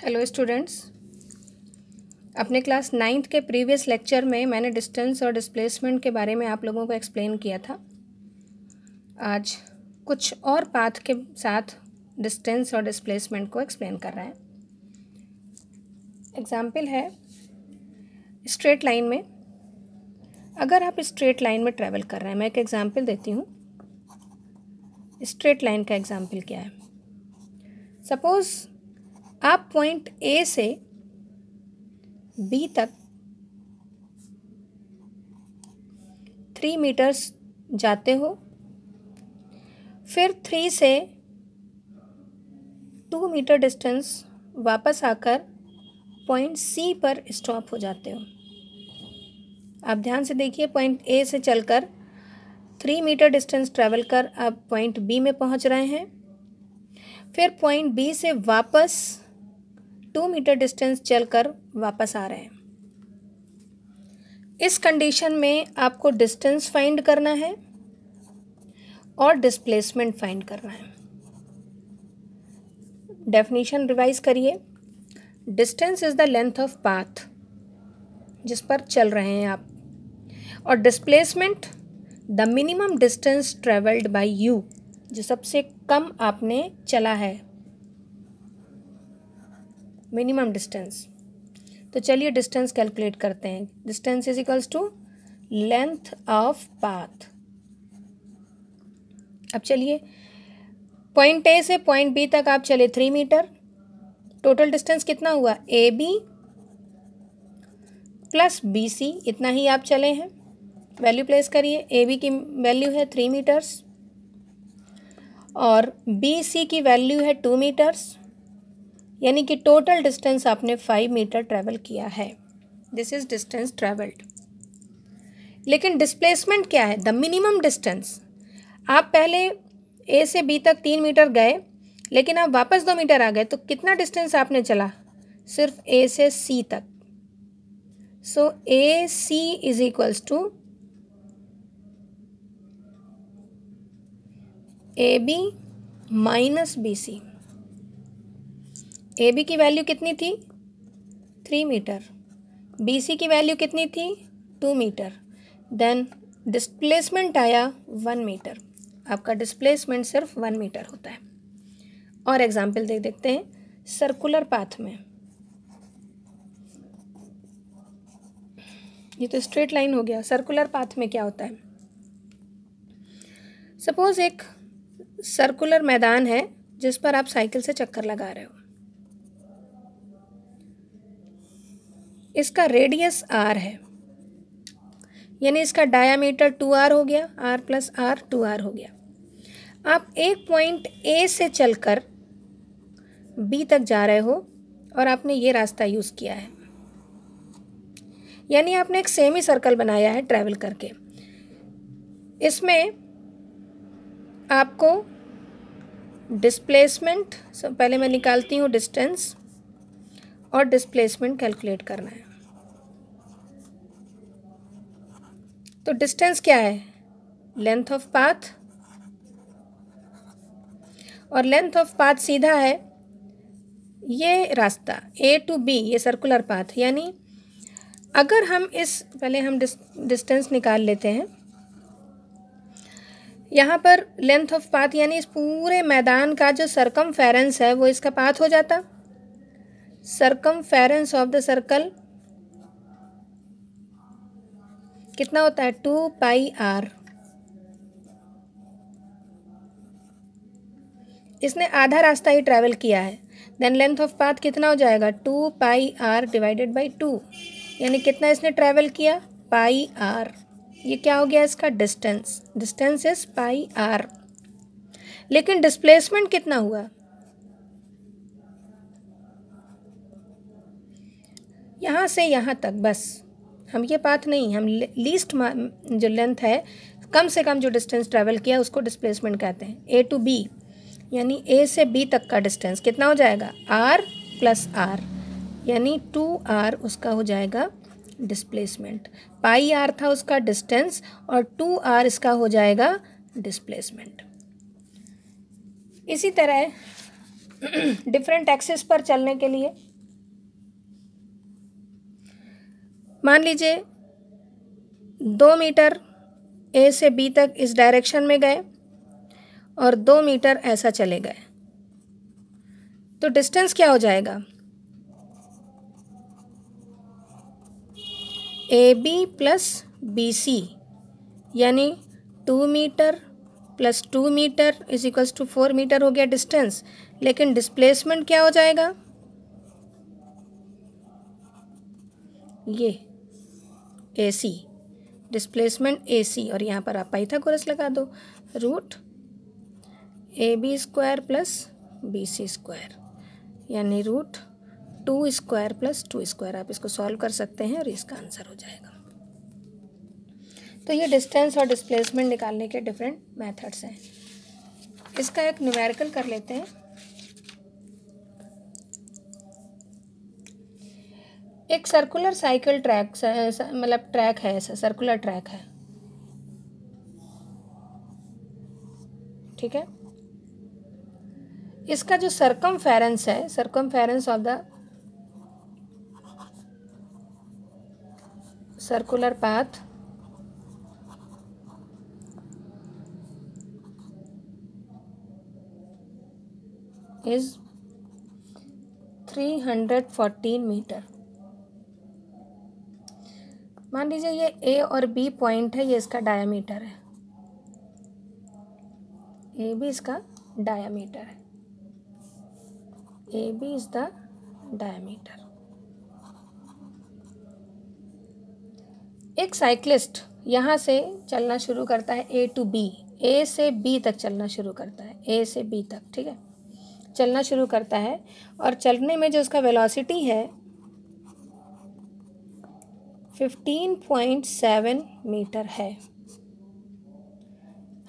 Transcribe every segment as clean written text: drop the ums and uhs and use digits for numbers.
Hello students, अपने class 9th के previous lecture में मैंने डिस्टेंस और डिस्प्लेसमेंट के बारे में आप लोगों को एक्सप्लेन किया था। आज कुछ और पाथ के साथ डिस्टेंस और डिस्प्लेसमेंट को एक्सप्लेन कर रहे हैं। एग्जाम्पल है स्ट्रेट लाइन में। अगर आप स्ट्रेट लाइन में ट्रैवल कर रहे हैं, मैं एक एग्जाम्पल देती हूँ। स्ट्रेट लाइन का एग्जाम्पल क्या है? सपोज़ आप पॉइंट ए से बी तक 3 मीटर्स जाते हो, फिर 3 से 2 मीटर डिस्टेंस वापस आकर पॉइंट सी पर स्टॉप हो जाते हो। आप ध्यान से देखिए, पॉइंट ए से चलकर 3 मीटर डिस्टेंस ट्रैवल कर आप पॉइंट बी में पहुंच रहे हैं, फिर पॉइंट बी से वापस 2 मीटर डिस्टेंस चलकर वापस आ रहे हैं। इस कंडीशन में आपको डिस्टेंस फाइंड करना है और डिस्प्लेसमेंट फाइंड करना है। डेफिनेशन रिवाइज करिए। Distance is the length of path जिस पर चल रहे हैं आप, और displacement the minimum distance travelled by you, जो सबसे कम आपने चला है, मिनिमम डिस्टेंस। तो चलिए डिस्टेंस कैलकुलेट करते हैं। Distance is equals to length of path. अब चलिए, पॉइंट ए से पॉइंट बी तक आप चले 3 मीटर। टोटल डिस्टेंस कितना हुआ? A B plus B C, इतना ही आप चले हैं। वैल्यू प्लेस करिए। ए बी की वैल्यू है 3 मीटर्स और बी सी की वैल्यू है 2 मीटर्स, यानी कि टोटल डिस्टेंस आपने 5 मीटर ट्रैवल किया है। This is distance travelled. लेकिन डिस्प्लेसमेंट क्या है? The minimum distance. आप पहले ए से बी तक 3 मीटर गए, लेकिन आप वापस 2 मीटर आ गए, तो कितना डिस्टेंस आपने चला? सिर्फ ए से सी तक। So A C is equals to A B minus B C. A B की वैल्यू कितनी थी? 3 मीटर। बी सी की वैल्यू कितनी थी? 2 मीटर। देन डिस्प्लेसमेंट आया 1 मीटर। आपका डिस्प्लेसमेंट सिर्फ 1 मीटर होता है। और एग्जाम्पल देख देखते हैं सर्कुलर पाथ में। ये तो स्ट्रेट लाइन हो गया। सर्कुलर पाथ में क्या होता है? सपोज एक सर्कुलर मैदान है जिस पर आप साइकिल से चक्कर लगा रहे हो। इसका रेडियस r है, यानी इसका डायामीटर 2r हो गया। r प्लस r 2r हो गया। आप एक पॉइंट A से चलकर B तक जा रहे हो और आपने ये रास्ता यूज़ किया है, यानी आपने एक सेमी सर्कल बनाया है ट्रैवल करके। इसमें आपको डिस्प्लेसमेंट, पहले मैं निकालती हूँ डिस्टेंस, और डिस्प्लेसमेंट कैलकुलेट करना है। तो डिस्टेंस क्या है? लेंथ ऑफ पाथ, और लेंथ ऑफ पाथ सीधा है ये रास्ता A टू B, ये सर्कुलर पाथ। यानी अगर हम पहले हम डिस्टेंस निकाल लेते हैं। यहाँ पर लेंथ ऑफ पाथ यानी इस पूरे मैदान का जो सरकमफेरेंस है वो इसका पाथ हो जाता। सरकमफेरेंस ऑफ द सर्कल कितना होता है? 2 पाई r। इसने आधा रास्ता ही ट्रैवल किया है। देन लेंथ ऑफ पाथ कितना हो जाएगा? 2 पाई r डिवाइडेड बाई 2, यानी कितना इसने ट्रैवल किया? पाई r। ये क्या हो गया इसका? Distance. Distance is pi r। लेकिन डिस्प्लेसमेंट कितना हुआ? यहाँ से यहाँ तक बस। हम ये पाथ नहीं, हम लीस्ट जो लेंथ है, कम से कम जो डिस्टेंस ट्रैवल किया उसको डिस्प्लेसमेंट कहते हैं। ए टू बी, यानी ए से बी तक का डिस्टेंस कितना हो जाएगा? r प्लस r, यानी 2r उसका हो जाएगा डिस्प्लेसमेंट। पाई r था उसका डिस्टेंस और 2r इसका हो जाएगा डिस्प्लेसमेंट। इसी तरह डिफरेंट एक्सिस पर चलने के लिए मान लीजिए 2 मीटर ए से बी तक इस डायरेक्शन में गए और 2 मीटर ऐसा चले गए, तो डिस्टेंस क्या हो जाएगा? A B plus B C, यानी 2 meter plus 2 meter is equals to 4 meter हो गया डिस्टेंस। लेकिन डिस्प्लेसमेंट क्या हो जाएगा? ये ए सी, डिस्प्लेसमेंट ए सी, और यहाँ पर आप पाइथागोरस लगा दो, root A B square plus B C square, यानी रूट 2 स्क्वायर प्लस 2 स्क्वायर। आप इसको सॉल्व कर सकते हैं और इसका आंसर हो जाएगा। तो ये डिस्टेंस और डिस्प्लेसमेंट निकालने के डिफरेंट मेथड्स हैं। इसका एक न्यूमेरिकल कर लेते हैं। एक सर्कुलर साइकिल ट्रैक, मतलब ट्रैक है, ऐसा सर्कुलर ट्रैक है, ठीक है। इसका जो सरकमफेरेंस है, circumference of the circular path is 314 meter. मान लीजिए ये ए और बी पॉइंट है, ये इसका डायामीटर है, ए बी इसका डायामीटर है, A B is the diameter. एक साइक्लिस्ट यहाँ से चलना शुरू करता है ए टू बी, ए से बी तक चलना शुरू करता है, ए से बी तक, ठीक है, चलना शुरू करता है। और चलने में जो उसका वेलोसिटी है 15.7 मीटर है।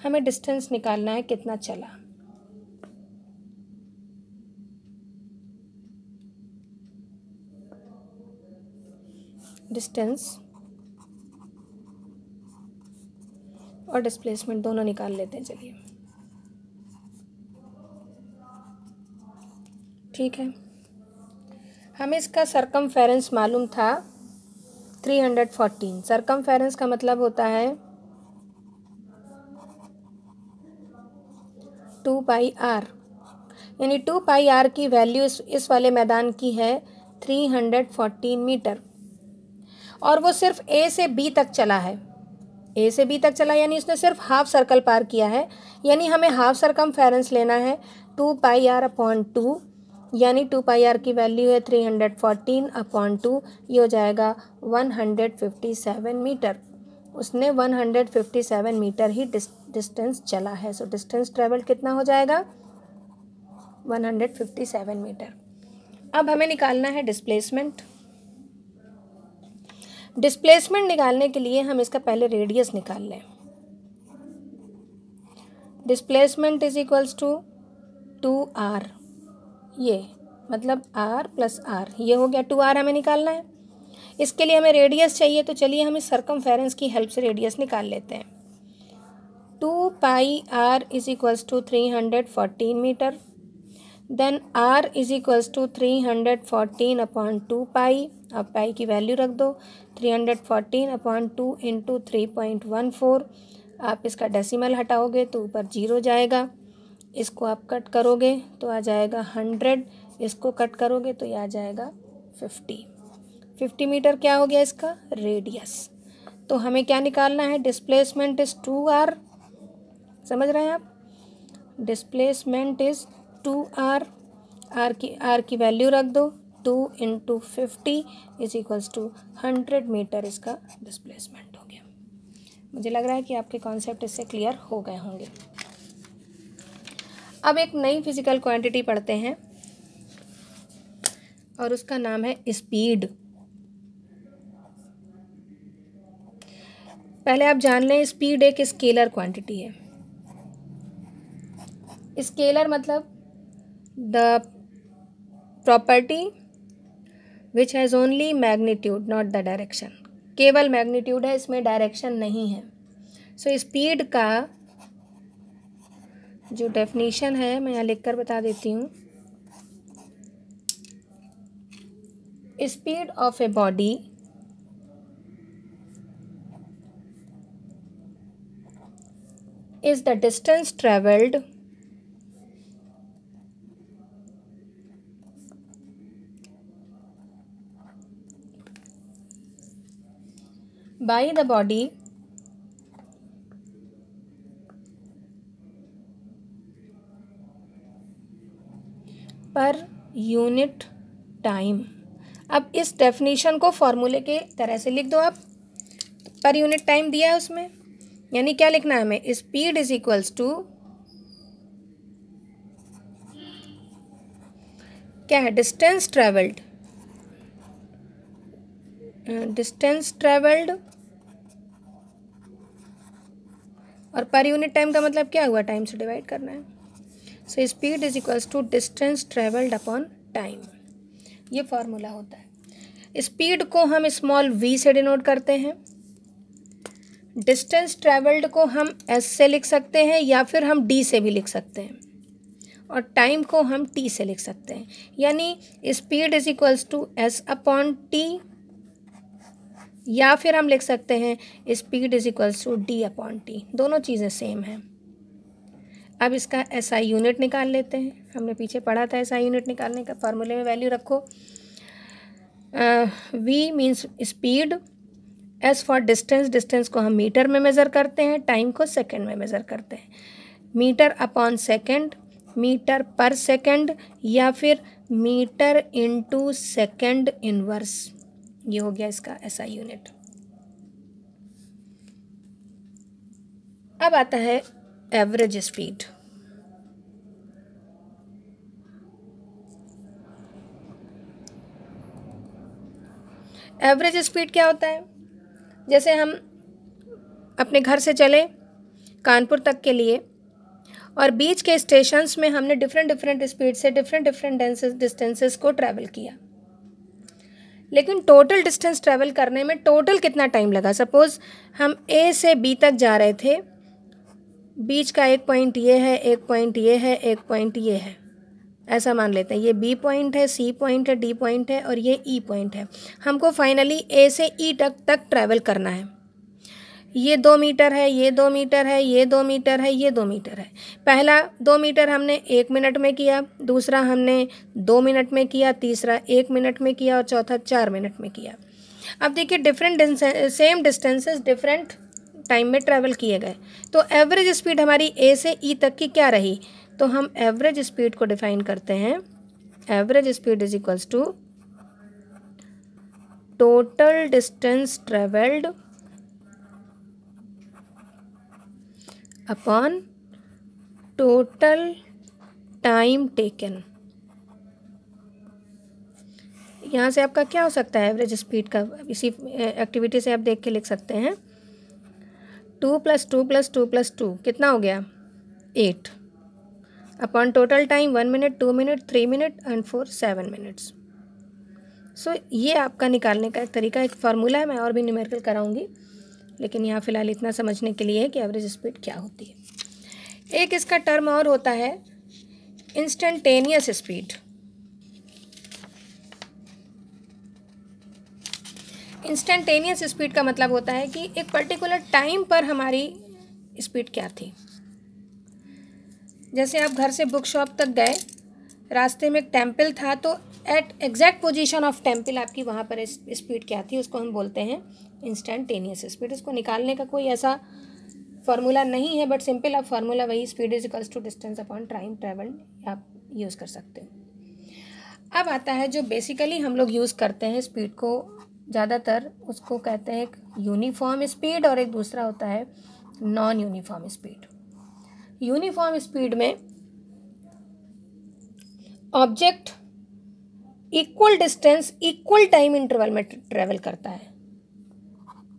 हमें डिस्टेंस निकालना है, कितना चला। डिस्टेंस और डिस्प्लेसमेंट दोनों निकाल लेते हैं, चलिए, ठीक है। हमें इसका सरकमफेरेंस मालूम था 314। सरकमफेरेंस का मतलब होता है 2 पाई आर, यानी 2 पाई आर की वैल्यू इस वाले मैदान की है 314 मीटर, और वो सिर्फ ए से बी तक चला है। ए से बी तक चला यानी उसने सिर्फ हाफ सर्कल पार किया है, यानी हमें हाफ सरकमफेरेंस लेना है 2 पाई आर अपॉन 2, यानी 2 पाई आर की वैल्यू है 314 अपॉन 2, ये हो जाएगा 157 मीटर। उसने 157 मीटर ही डिस्टेंस चला है। सो डिस्टेंस ट्रेवल कितना हो जाएगा? 157 मीटर। अब हमें निकालना है डिस्प्लेसमेंट। डिस्प्लेसमेंट निकालने के लिए हम इसका पहले रेडियस निकाल लें। Displacement is equals to 2r, ये मतलब r प्लस r, ये हो गया 2r हमें निकालना है। इसके लिए हमें रेडियस चाहिए, तो चलिए हम इस सरकमफेरेंस की हेल्प से रेडियस निकाल लेते हैं। 2 pi r is equals to 314 meter, then r is equals to 314 upon 2 pi. अब पाई की वैल्यू रख दो, 314 अपॉन 2 इंटू 3.14। आप इसका डेसिमल हटाओगे तो ऊपर 0 जाएगा, इसको आप कट करोगे तो आ जाएगा 100, इसको कट करोगे तो ये आ जाएगा 50 मीटर। क्या हो गया इसका? रेडियस। तो हमें क्या निकालना है? डिस्प्लेसमेंट इज 2r, समझ रहे हैं आप? डिस्प्लेसमेंट इज 2r, r की वैल्यू रख दो, 2 into 50 is equals to 100 meter इसका डिस्प्लेसमेंट हो गया। मुझे लग रहा है कि आपके कॉन्सेप्ट इससे क्लियर हो गए होंगे। अब एक नई फिजिकल क्वांटिटी पढ़ते हैं और उसका नाम है स्पीड। पहले आप जान लें, स्पीड एक स्केलर क्वांटिटी है। स्केलर मतलब the property which has only magnitude not the direction. केवल मैग्नीट्यूड है, इसमें डायरेक्शन नहीं है। सो स्पीड का जो डेफिनेशन है मैं यहाँ लिखकर बता देती हूँ। Speed of a body is the distance traveled by the body per unit time. अब इस डेफिनेशन को फॉर्मूले के तरह से लिख दो आप। पर यूनिट टाइम दिया है उसमें, यानी क्या लिखना है हमें, स्पीड इज इक्वल्स टू क्या है, डिस्टेंस ट्रेवल्ड, और पर यूनिट टाइम का मतलब क्या हुआ, टाइम से डिवाइड करना है। So speed is equals to distance travelled upon time, ये फॉर्मूला होता है। स्पीड को हम स्मॉल v से डिनोट करते हैं, डिस्टेंस ट्रेवल्ड को हम s से लिख सकते हैं या फिर हम d से भी लिख सकते हैं, और टाइम को हम t से लिख सकते हैं। यानी speed is equals to s upon t, या फिर हम लिख सकते हैं speed is equals to d upon t, दोनों चीज़ें सेम हैं। अब इसका SI यूनिट निकाल लेते हैं, हमने पीछे पढ़ा था SI यूनिट निकालने का, फार्मूले में वैल्यू रखो। V means speed, S for distance, distance को हम मीटर में मेज़र करते हैं, टाइम को सेकंड में मेज़र करते हैं। मीटर अपॉन सेकंड, मीटर पर सेकंड, या फिर मीटर इनटू सेकंड इनवर्स, ये हो गया इसका SI यूनिट। अब आता है एवरेज स्पीड। एवरेज स्पीड क्या होता है, जैसे हम अपने घर से चले कानपुर तक के लिए, और बीच के स्टेशंस में हमने डिफरेंट स्पीड से डिफरेंट डिस्टेंसेस को ट्रैवल किया, लेकिन टोटल डिस्टेंस ट्रैवल करने में टोटल कितना टाइम लगा। सपोज़ हम A से B तक जा रहे थे, बीच का एक पॉइंट ये है, एक पॉइंट ये है, एक पॉइंट ये है, ऐसा मान लेते हैं। ये B पॉइंट है, C पॉइंट है, D पॉइंट है, और ये E पॉइंट है। हमको फाइनली A से E तक ट्रैवल करना है। ये 2 मीटर है, ये 2 मीटर है, ये 2 मीटर है, ये 2 मीटर है। पहला 2 मीटर हमने 1 मिनट में किया, दूसरा हमने 2 मिनट में किया, तीसरा 1 मिनट में किया, और चौथा 4 मिनट में किया। अब देखिए सेम डिस्टेंसेस डिफरेंट टाइम में ट्रैवल किए गए, तो एवरेज स्पीड हमारी A से E तक की क्या रही। तो हम एवरेज स्पीड को डिफाइन करते हैं, average speed is equals to total distance travelled upon total time taken. यहाँ से आपका क्या हो सकता है एवरेज स्पीड का, इसी एक्टिविटी से आप देख के लिख सकते हैं। 2 + 2 + 2 + 2 कितना हो गया, 8 upon total time 1 minute, 2 minute, 3 minute and 4 7 minutes. So ये आपका निकालने का एक तरीका, एक फार्मूला है। मैं और भी न्यूमेरिकल कराऊंगी, लेकिन यहाँ फ़िलहाल इतना समझने के लिए है कि एवरेज स्पीड क्या होती है। एक इसका टर्म और होता है इंस्टेंटेनियस स्पीड। इंस्टेंटेनियस स्पीड का मतलब होता है कि एक पर्टिकुलर टाइम पर हमारी स्पीड क्या थी। जैसे आप घर से बुक शॉप तक गए, रास्ते में एक टेम्पल था, तो at exact position of temple आपकी वहाँ पर स्पीड क्या थी, उसको हम बोलते हैं इंस्टेंटेनियस स्पीड। उसको निकालने का कोई ऐसा फार्मूला नहीं है, बट सिंपल आप फार्मूला वही, speed is equals to distance upon time travelled, आप यूज़ कर सकते हो। अब आता है जो बेसिकली हम लोग यूज़ करते हैं स्पीड को ज़्यादातर, उसको कहते हैं एक यूनिफॉर्म स्पीड, और एक दूसरा होता है non uniform speed. Uniform speed में object equal distance equal time interval में ट्रेवल करता है।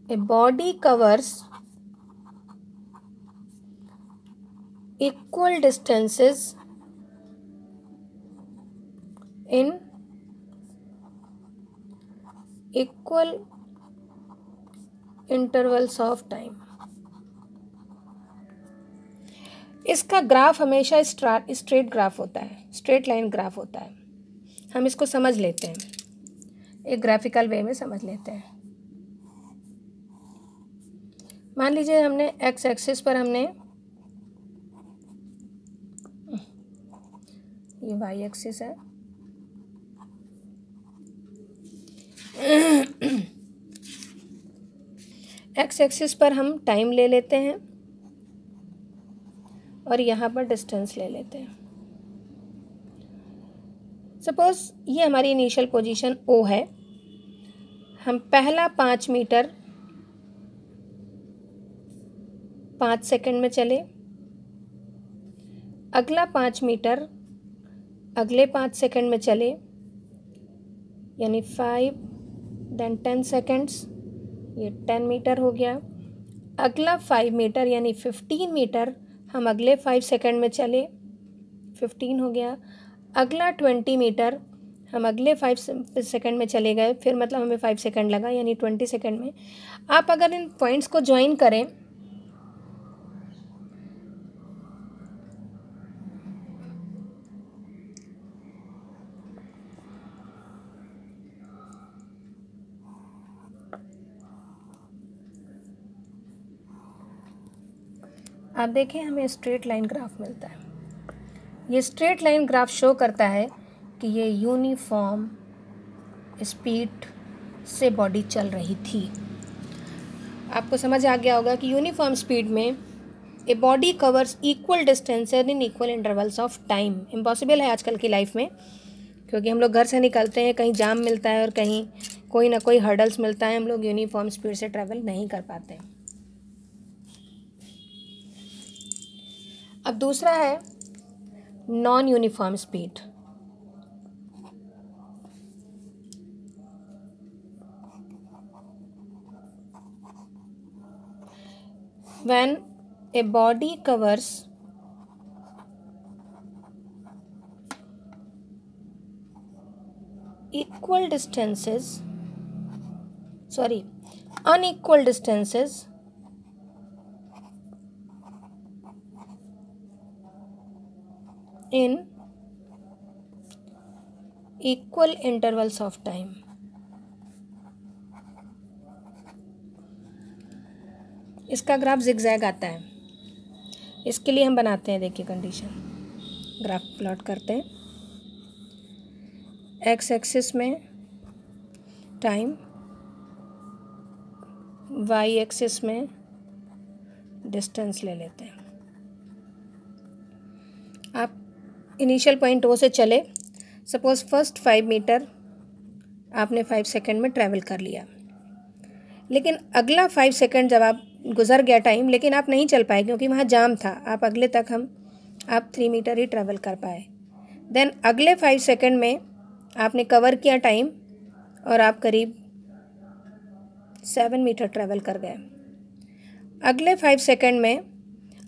A body covers equal distances in equal intervals of time. इसका ग्राफ हमेशा स्ट्रेट ग्राफ होता है, स्ट्रेट लाइन ग्राफ होता है। हम इसको समझ लेते हैं, एक ग्राफिकल वे में समझ लेते हैं। मान लीजिए हमने एक्स एक्सिस पर हमने ये वाई एक्सिस है। एक्स एक्सिस पर हम टाइम ले लेते हैं और यहाँ पर डिस्टेंस ले लेते हैं। सपोज ये हमारी इनिशियल पोजीशन ओ है। हम पहला 5 मीटर 5 सेकंड में चले, अगला 5 मीटर अगले 5 सेकंड में चले, यानी 5 देन 10 सेकंड्स, ये 10 मीटर हो गया। अगला 5 मीटर यानी 15 मीटर हम अगले 5 सेकंड में चले, 15 हो गया। अगला 20 मीटर हम अगले 5 सेकंड में चले गए, फिर मतलब हमें 5 सेकंड लगा, यानी 20 सेकंड में। आप अगर इन पॉइंट्स को ज्वाइन करें आप देखें, हमें स्ट्रेट लाइन ग्राफ मिलता है। ये स्ट्रेट लाइन ग्राफ शो करता है कि ये यूनिफॉर्म स्पीड से बॉडी चल रही थी। आपको समझ आ गया होगा कि यूनिफॉर्म स्पीड में ए body covers equal distance in equal intervals of time. Impossible है आजकल की लाइफ में, क्योंकि हम लोग घर से निकलते हैं, कहीं जाम मिलता है और कहीं कोई ना कोई हर्डल्स मिलता है, हम लोग यूनिफॉर्म स्पीड से ट्रैवल नहीं कर पाते। अब दूसरा है non uniform speed. When a body covers unequal distances in equal intervals of time। इसका ग्राफ जिगजैग आता है। इसके लिए हम बनाते हैं, देखिए कंडीशन, ग्राफ प्लॉट करते हैं। एक्स एक्सिस में टाइम, वाई एक्सिस में डिस्टेंस ले लेते हैं। आप इनिशियल पॉइंट ओ से चले, सपोज फर्स्ट 5 मीटर आपने 5 सेकंड में ट्रैवल कर लिया, लेकिन अगला 5 सेकंड जब आप गुजर गया टाइम, लेकिन आप नहीं चल पाए क्योंकि वहाँ जाम था। आप अगले तक आप 3 मीटर ही ट्रैवल कर पाए। देन अगले 5 सेकंड में आपने कवर किया टाइम और आप करीब 7 मीटर ट्रैवल कर गए। अगले 5 सेकंड में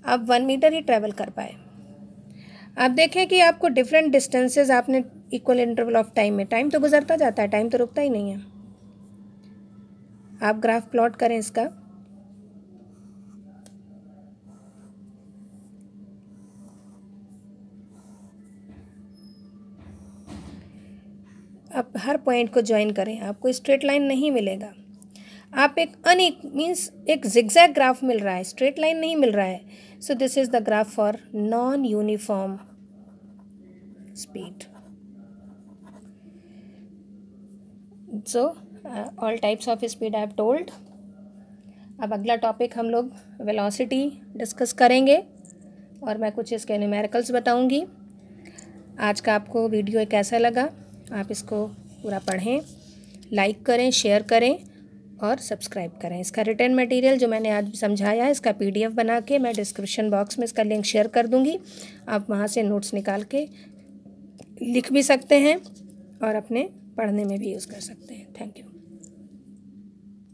आप 1 मीटर ही ट्रैवल कर पाए। आप देखें कि आपको डिफरेंट डिस्टेंसेस आपने इक्वल इंटरवल ऑफ टाइम में, टाइम तो गुजरता जाता है, टाइम तो रुकता ही नहीं है। आप ग्राफ प्लॉट करें इसका। आप हर पॉइंट को ज्वाइन करें, आपको स्ट्रेट लाइन नहीं मिलेगा। आप एक जिगजैग ग्राफ मिल रहा है, स्ट्रेट लाइन नहीं मिल रहा है। So this is the graph for non uniform speed. So all types of speed I have told. अब अगला टॉपिक हम लोग वेलोसिटी डिस्कस करेंगे और मैं कुछ इसके न्यूमेरिकल्स बताऊंगी। आज का आपको वीडियो कैसा लगा, आप इसको पूरा पढ़ें, लाइक करें, शेयर करें और सब्सक्राइब करें। इसका रिटर्न मटेरियल जो मैंने आज समझाया है, इसका PDF बना के मैं डिस्क्रिप्शन बॉक्स में इसका लिंक शेयर कर दूंगी। आप वहाँ से नोट्स निकाल के लिख भी सकते हैं और अपने पढ़ने में भी यूज़ कर सकते हैं। Thank you.